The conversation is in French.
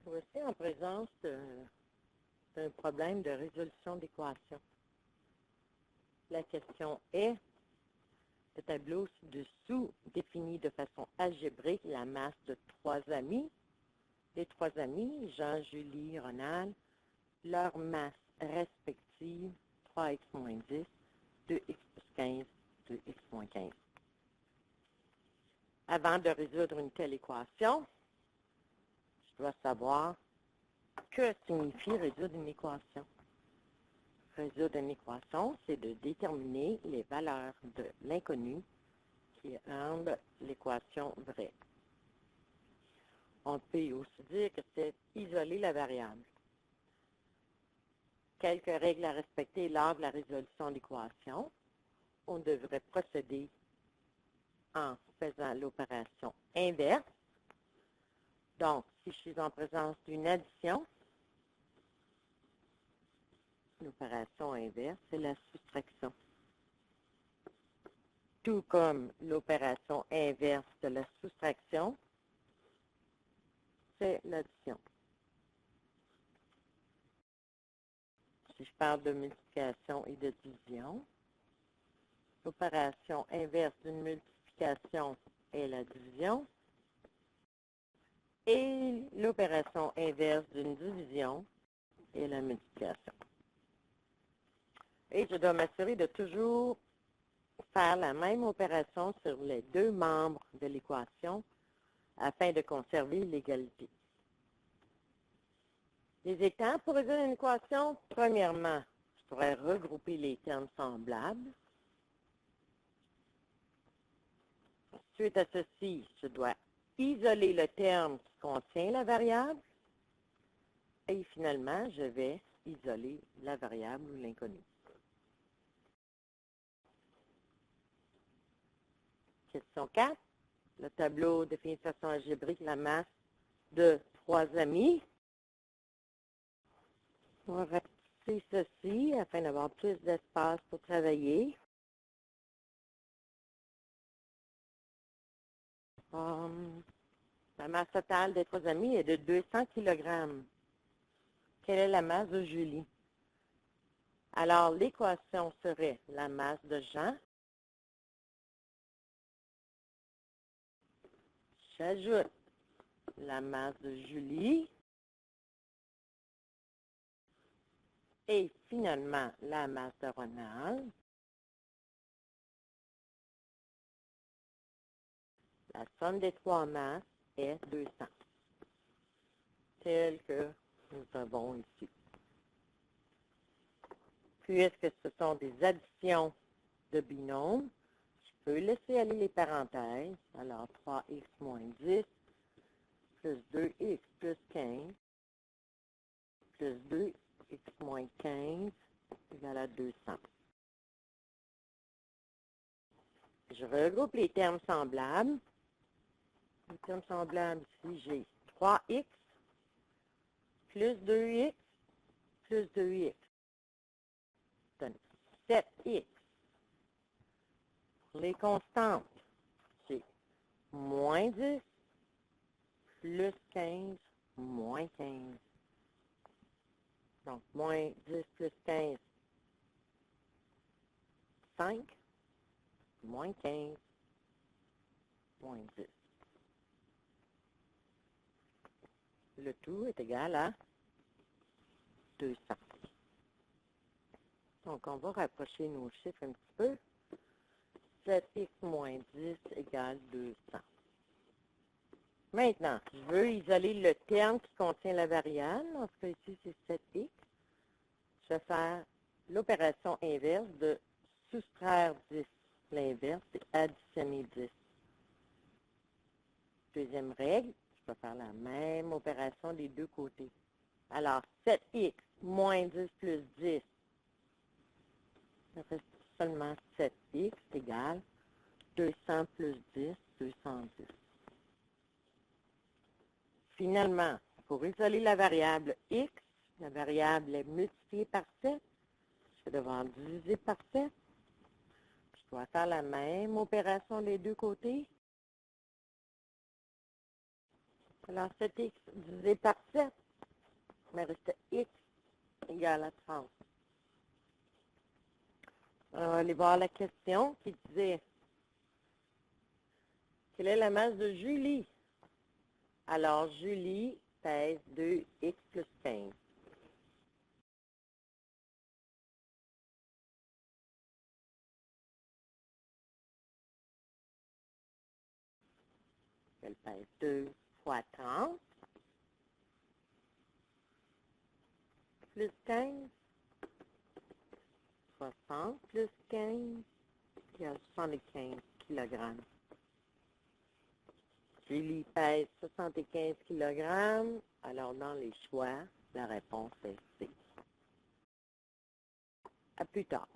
Voici en présence d'un problème de résolution d'équation. La question est, le tableau ci-dessous définit de façon algébrique la masse de trois amis. Les trois amis, Jean, Julie, Ronald, leur masse respective, 3x moins 10, 2x plus 15, 2x moins 15. Avant de résoudre une telle équation, je dois savoir que signifie résoudre une équation. Résoudre une équation, c'est de déterminer les valeurs de l'inconnu qui rendent l'équation vraie. On peut aussi dire que c'est isoler la variable. Quelques règles à respecter lors de la résolution d'équation. On devrait procéder en faisant l'opération inverse. Donc, si je suis en présence d'une addition, l'opération inverse, c'est la soustraction. Tout comme l'opération inverse de la soustraction, c'est l'addition. Si je parle de multiplication et de division, l'opération inverse d'une multiplication est la division et l'opération inverse d'une division est la multiplication. Et je dois m'assurer de toujours faire la même opération sur les deux membres de l'équation afin de conserver l'égalité. Les étapes pour résoudre une équation, premièrement, je pourrais regrouper les termes semblables. Suite à ceci, je dois isoler le terme qui contient la variable. Et finalement, je vais isoler la variable ou l'inconnu. Question 4. Le tableau définit de façon algébrique la masse de trois amis. On va rapetisser ceci afin d'avoir plus d'espace pour travailler. La masse totale des trois amis est de 200 kg. Quelle est la masse de Julie? Alors, l'équation serait la masse de Jean. J'ajoute la masse de Julie. Et finalement, la masse de Ronald. La somme des trois masses est 200, telle que nous avons ici. Puisque ce sont des additions de binômes, je peux laisser aller les parenthèses. Alors, 3x moins 10 plus 2x plus 15 plus 2x moins 15 égale à 200. Je regroupe les termes semblables. Les termes semblables, ici, j'ai 3x plus 2x plus 2x. Ça donne 7x. Pour les constantes, c'est moins 10 plus 15 moins 15. Donc, moins 10 plus 15, 5, moins 15, moins 10. Le tout est égal à 200. Donc, on va rapprocher nos chiffres un petit peu. 7x moins 10 égale 200. Maintenant, je veux isoler le terme qui contient la variable. En ce cas, ici, c'est 7x. Je vais faire l'opération inverse de soustraire 10. L'inverse, c'est additionner 10. Deuxième règle, je vais faire la même opération des deux côtés. Alors, 7x moins 10 plus 10, ça reste seulement 7x égale 200 plus 10, 210. Finalement, pour isoler la variable x, la variable est multipliée par 7. Je vais devoir diviser par 7. Je dois faire la même opération des deux côtés. Alors, 7x divisé par 7, il me reste x égale à 30. Alors, on va aller voir la question qui disait quelle est la masse de Julie? Alors, Julie pèse 2x plus 15. Elle pèse 2 fois 30 plus 15, 60 plus 15, qui a 75 kg. Julie pèse 75 kg. Alors, dans les choix, la réponse est C. À plus tard.